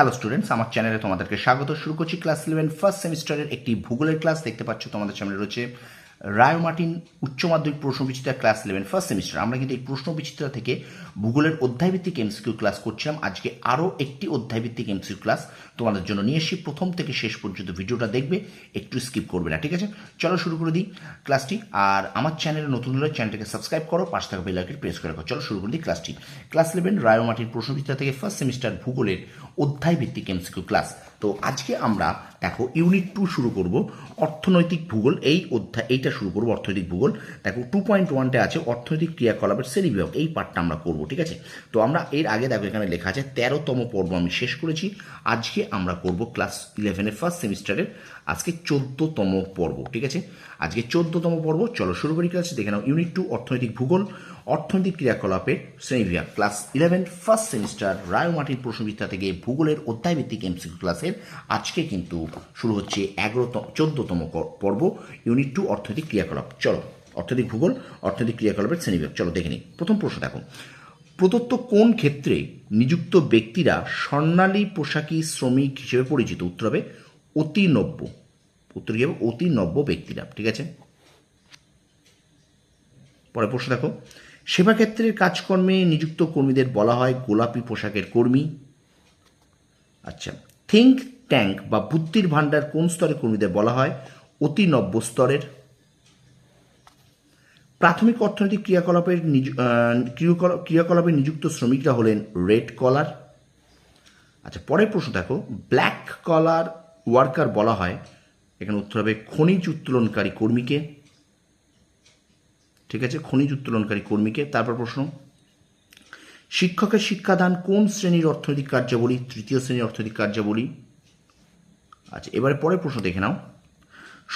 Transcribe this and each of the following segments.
Hello students, আমার চ্যানেলে তোমাদেরকে স্বাগত। শুরু করছি ক্লাস 11 ফার্স্ট সেমিস্টারের একটি ভূগোলের ক্লাস। দেখতে পাচ্ছ তোমাদের সামনে রয়েছে রায় মার্টিন উচ্চ মাধ্যমিক প্রশ্ন বিচিত্রা ক্লাস 11 ফার্স্ট সেমিস্টার। আমরা কিন্তু এই প্রশ্ন বিচিত্রা থেকে ভূগোলের অধ্যায়ভিত্তিক এমসিকিউ ক্লাস করছিলাম। আজকে আরও একটি অধ্যায়ভিত্তিক এমসিকিউ ক্লাস তোমাদের জন্য নিয়ে এসেছি। প্রথম থেকে শেষ পর্যন্ত ভিডিওটা দেখবে, একটু স্কিপ করবে না, ঠিক আছে? চলো শুরু করে দিই ক্লাসটি। আর আমার চ্যানেলে নতুন হলে চ্যানেলটাকে সাবস্ক্রাইব করো, পাশে থাকা বেল আইকনটি প্রেস করে রাখো। চলো শুরু করে দিই ক্লাসটি। ক্লাস 11 রায় মার্টিন প্রশ্ন বিচিত্রা থেকে ফার্স্ট সেমিস্টার ভূগোলের অধ্যায়ভিত্তিক এমসিকিউ ক্লাস। তো আজকে আমরা দেখো ইউনিট 2 শুরু করব, অর্থনৈতিক ভূগোল। এইটা শুরু করবো অর্থনৈতিক ভূগোল। দেখো 2.1-তে আছে অর্থনৈতিক ক্রিয়াকলাপের শ্রেণীবিভাগ, এই পার্টটা আমরা করবো, ঠিক আছে? তো আমরা এর আগে দেখো এখানে লেখা আছে 13তম পর্ব আমি শেষ করেছি। আজকে আমরা করব ক্লাস 11-এর ফার্স্ট সেমিস্টারের আজকে 14তম পর্ব, ঠিক আছে? আজকে 14তম পর্ব। চলো শুরু করি ক্লাস। দেখে নাও ইউনিট 2 অর্থনৈতিক ভূগোল, অর্থনৈতিক ক্রিয়াকলাপের শ্রেণীবিভাগ, ক্লাস 11 ফার্স্ট সেমিস্টার রায় মার্টিন প্রশ্নবিদ্যা থেকে ভূগোলের অধ্যায়ভিত্তিক এমসিকিউ ক্লাসের আজকে কিন্তু শুরু হচ্ছে 14তম পর্ব, ইউনিট 2 অর্থনৈতিক ক্রিয়াকলাপ। চলো অর্থনৈতিক ভূগোল, অর্থনৈতিক ক্রিয়াকলাপের শ্রেণীবিভাগ, চলো দেখে নিই। প্রথম প্রশ্ন দেখো, প্রদত্ত কোন ক্ষেত্রে নিযুক্ত ব্যক্তিরা স্বর্ণালী পোশাকি শ্রমিক হিসেবে পরিচিত? উত্তর হবে অতি নব্য। উত্তর কি হবে? অতি নব্য ব্যক্তিরা, ঠিক আছে? পরের প্রশ্ন দেখো, সেবা ক্ষেত্রের কাজকর্মে নিযুক্ত কর্মীদের বলা হয় গোলাপি পোশাকের কর্মী। আচ্ছা, থিঙ্ক ট্যাঙ্ক বা বুদ্ধির ভাণ্ডার কোন স্তরের কর্মীদের বলা হয়? অতি নব্য স্তরের। প্রাথমিক অর্থনৈতিক ক্রিয়াকলাপে নিযুক্ত শ্রমিকরা হলেন রেড কলার। আচ্ছা, পরের প্রশ্ন দেখো, ব্ল্যাক কলার ওয়ার্কার বলা হয়, এখানে উত্তর হবে খনিজ উত্তোলনকারী কর্মীকে, ঠিক আছে? খনিজ উত্তোলনকারী কর্মীকে। তারপর প্রশ্ন, শিক্ষকের শিক্ষাদান কোন শ্রেণীর অর্থনৈতিক কার্যাবলী? তৃতীয় শ্রেণীর অর্থনৈতিক কার্যাবলী। আচ্ছা, এবারে পরের প্রশ্ন দেখে নাও,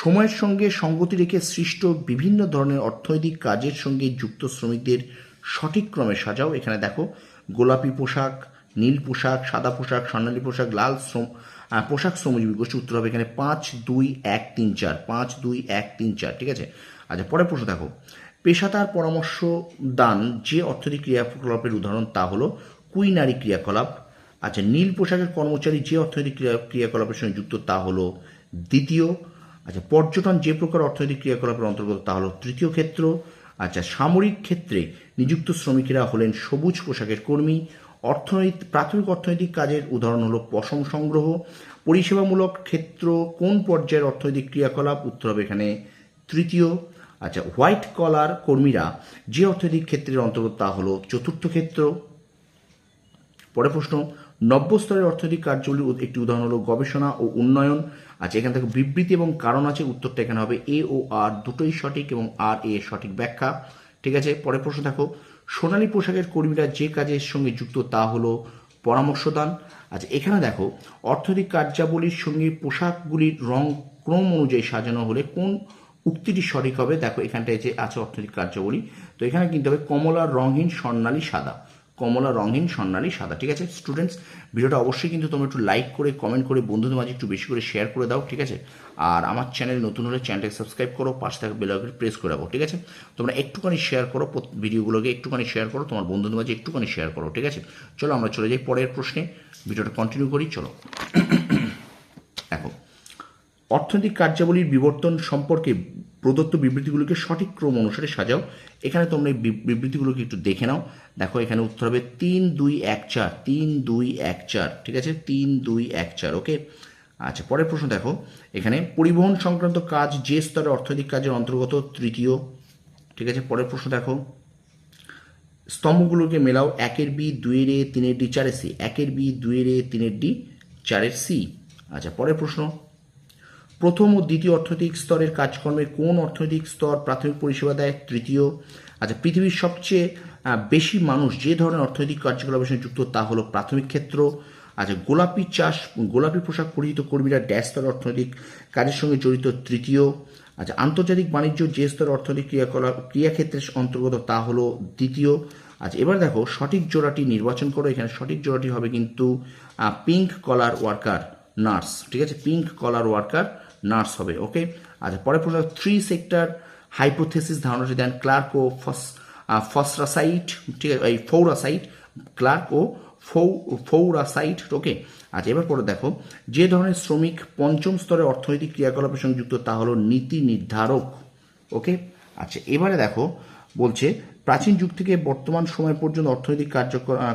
সময়ের সঙ্গে সঙ্গতি রেখে সৃষ্ট বিভিন্ন ধরনের অর্থনৈতিক কাজের সঙ্গে যুক্ত শ্রমিকদের সঠিক ক্রমে সাজাও। এখানে দেখো গোলাপি পোশাক, নীল পোশাক, সাদা পোশাক, স্বর্ণালী পোশাক, লাল পোশাক শ্রমজীবী গোষ্ঠী। উত্তর হবে এখানে 5, 2, 1, 3, 4, 5, 2, 1, 3, 4, ঠিক আছে? আচ্ছা, পরের প্রশ্ন দেখো, পেশাদার পরামর্শ দান যে অর্থনৈতিক ক্রিয়াকলাপের উদাহরণ তা হলো কুইনারি ক্রিয়াকলাপ। আচ্ছা, নীল পোশাকের কর্মচারী যে অর্থনৈতিক ক্রিয়াকলাপের সঙ্গে যুক্ত তা হলো দ্বিতীয়। আচ্ছা, পর্যটন যে প্রকার অর্থনৈতিক ক্রিয়াকলাপের অন্তর্গত তা হলো তৃতীয় ক্ষেত্র। আচ্ছা, সামরিক ক্ষেত্রে নিযুক্ত শ্রমিকেরা হলেন সবুজ পোশাকের কর্মী। প্রাথমিক অর্থনৈতিক কাজের উদাহরণ হলো পশম সংগ্রহ। পরিষেবামূলক ক্ষেত্র কোন পর্যায়ের অর্থনৈতিক ক্রিয়াকলাপ? উত্তর হবে এখানে তৃতীয়। আচ্ছা, হোয়াইট কলার কর্মীরা যে অর্থনৈতিক ক্ষেত্রের অন্তর্গত তা হলো চতুর্থ ক্ষেত্র। পরের প্রশ্ন, নব্য স্তরের অর্থনৈতিক কার্যগুলির একটি উদাহরণ হলো গবেষণা ও উন্নয়ন। আচ্ছা, এখান থেকে বিবৃতি এবং কারণ আছে, উত্তরটা এখানে হবে এ ও আর দুটোই সঠিক এবং আর এ সঠিক ব্যাখ্যা, ঠিক আছে? পরের প্রশ্ন দেখো, সোনালী পোশাকের কর্মীরা যে কাজের সঙ্গে যুক্ত তা হলো পরামর্শদান। আচ্ছা, এখানে দেখো অর্থনৈতিক কার্যাবলীর সঙ্গে পোশাকগুলির রং ক্রম অনুযায়ী সাজানো হলে কোন উক্তিটি সঠিক হবে? দেখো এখানটায় যে আছে অর্থনৈতিক কার্যাবলী, তো এখানে কিন্তু হবে কমলা রঙহীন স্বর্ণালী সাদা, কমলা রঙহীন স্বর্ণালী সাদা, ঠিক আছে? স্টুডেন্টস, ভিডিওটা অবশ্যই কিন্তু তোমরা একটু লাইক করে কমেন্ট করে বন্ধুদের মাঝে একটু বেশি করে শেয়ার করে দাও, ঠিক আছে? আর আমার চ্যানেল নতুন হলে চ্যানেলটাকে সাবস্ক্রাইব করো, পাশে থাকা বেল আইকনটি প্রেস করে রাখো, ঠিক আছে? তোমরা একটুখানি শেয়ার করো, ভিডিওগুলোকে একটুখানি শেয়ার করো, তোমার বন্ধুদের মাঝে একটুখানি শেয়ার করো, ঠিক আছে? চলো আমরা চলে যাই পরের প্রশ্নে, ভিডিওটা কন্টিনিউ করি। চলো দেখো, অর্থনৈতিক কার্যাবলীর বিবর্তন সম্পর্কে প্রদত্ত বিবৃতিগুলোকে সঠিক ক্রম অনুসারে সাজাও। এখানে তোমরা এই বিবৃতিগুলোকে একটু দেখে নাও। দেখো এখানে উত্তর হবে 3, 2, 1, 4, 3, 2, 1, 4, ঠিক আছে? 3, 2, 1, 4, ওকে? আচ্ছা, পরের প্রশ্ন দেখো, এখানে পরিবহন সংক্রান্ত কাজ যে স্তরে অর্থনৈতিক কাজের অন্তর্গত? তৃতীয়, ঠিক আছে? পরের প্রশ্ন দেখো, স্তম্ভগুলোকে মেলাও। 1-এর বি, 2-এর এ, 3-এর ডি, 4-এর সি। 1-এর বি, 2-এর এ, 3-এর ডি, 4-এর সি। আচ্ছা, পরের প্রশ্ন, প্রথম ও দ্বিতীয় অর্থনৈতিক স্তরের কাজকর্মের কোন অর্থনৈতিক স্তর প্রাথমিক পরিষেবা দেয়? তৃতীয়। আচ্ছা, পৃথিবীর সবচেয়ে বেশি মানুষ যে ধরনের অর্থনৈতিক কার্যকলাপের সঙ্গে যুক্ত তা হলো প্রাথমিক ক্ষেত্র। আচ্ছা, গোলাপি পোশাক পরিহিত কর্মীরা ড্যাশ স্তর অর্থনৈতিক কাজের সঙ্গে জড়িত? তৃতীয়। আচ্ছা, আন্তর্জাতিক বাণিজ্য যে স্তর অর্থনৈতিক ক্রিয়াক্ষেত্রের অন্তর্গত তা হলো দ্বিতীয়। আচ্ছা, এবার দেখো সঠিক জোড়াটি নির্বাচন করো। এখানে সঠিক জোড়াটি হবে কিন্তু পিঙ্ক কলার ওয়ার্কার নার্স, ঠিক আছে? পিঙ্ক কলার ওয়ার্কার নার্স হবে, ওকে? আচ্ছা, পরের প্রশ্ন, 3 সেক্টর হাইপোথেসিস ধারণাটি দেন ক্লার্ক ও ফসরাসাইট, ঠিক আছে? এই ফৌরাসাইট, ক্লার্ক ও ফৌরাসাইট, ওকে? আচ্ছা, এবার পরে দেখো, যে ধরনের শ্রমিক পঞ্চম স্তরের অর্থনৈতিক ক্রিয়াকলাপের সঙ্গে যুক্ত তা হলো নীতি নির্ধারক। ওকে। আচ্ছা, এবারে দেখো বলছে প্রাচীন যুগ থেকে বর্তমান সময় পর্যন্ত অর্থনৈতিক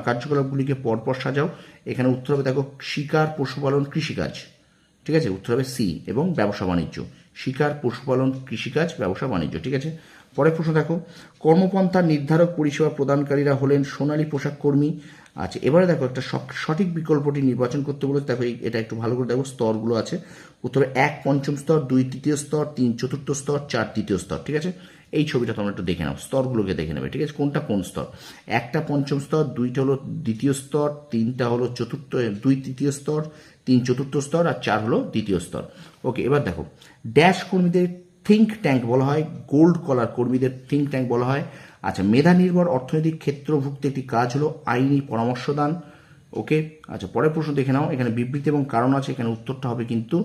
কার্যকলাপগুলিকে পরপর সাজাও। এখানে উত্তর হবে দেখো শিকার, পশুপালন, কৃষিকাজ। ঠিক আছে, উত্তর হবে সি, এবং ব্যবসা বাণিজ্য। শিকার, পশুপালন, কৃষিকাজ, ব্যবসা বাণিজ্য। ঠিক আছে, পরের প্রশ্ন দেখো, কর্মপন্থা নির্ধারক পরিষেবা প্রদানকারীরা হলেন সোনালী পোশাক কর্মী। আচ্ছা, এবারে দেখো একটা সঠিক বিকল্পটি নির্বাচন করতে বলেছে। দেখো এটা একটু ভালো করে দেখো, স্তরগুলো আছে। উত্তরে 1 পঞ্চম স্তর, 2 তৃতীয় স্তর, 3 চতুর্থ স্তর, 4 তৃতীয় স্তর। ঠিক আছে, এই ছবিটা তোমরা একটু দেখে নাও, স্তরগুলোকে দেখে নেবে। ঠিক আছে, কোনটা কোন স্তর। 1টা পঞ্চম স্তর, 2টা হলো দ্বিতীয় স্তর, 3টা হলো চতুর্থ, 2 তৃতীয় স্তর, 3 চতুর্থ স্তর, আর 4 হলো দ্বিতীয় স্তর। ওকে, এবার দেখো ড্যাশ কর্মীদের থিঙ্ক ট্যাঙ্ক বলা হয়, গোল্ড কলার কর্মীদের থিঙ্ক ট্যাঙ্ক বলা হয়। আচ্ছা, মেধা নির্ভর অর্থনৈতিক ক্ষেত্রভুক্ত একটি কাজ হলো আইনি পরামর্শ দান। ওকে। আচ্ছা, পরের প্রশ্ন দেখে নাও, এখানে বিবৃতি এবং কারণ আছে। এখানে উত্তরটা হবে কিন্তু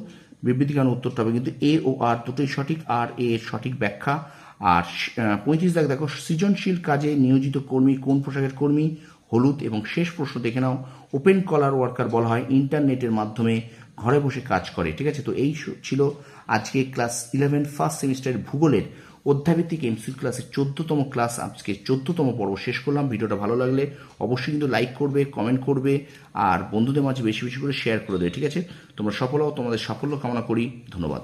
বিবৃতি কারণ উত্তরটা হবে কিন্তু এ ও আর দুটোই সঠিক, আর এ এর সঠিক ব্যাখ্যা। আর 35 দাগ দেখো, সৃজনশীল কাজে নিয়োজিত কর্মী কোন পোশাকের কর্মী, হলুদ। এবং শেষ প্রশ্ন দেখে নাও, ওপেন কলার ওয়ার্কার বলা হয় ইন্টারনেটের মাধ্যমে ঘরে বসে কাজ করে। ঠিক আছে, তো এই ছিল আজকে ক্লাস 11 ফার্স্ট সেমিস্টারের ভূগোলের অধ্যায়ভিত্তিক এমসিকিউ ক্লাসের 14তম ক্লাস, আজকে 14তম পর্ব শেষ করলাম। ভিডিওটা ভালো লাগলে অবশ্যই কিন্তু লাইক করবে, কমেন্ট করবে, আর বন্ধুদের মাঝে বেশি বেশি করে শেয়ার করে দেবে। ঠিক আছে, তোমরা সফল হও, তোমাদের সাফল্য কামনা করি। ধন্যবাদ।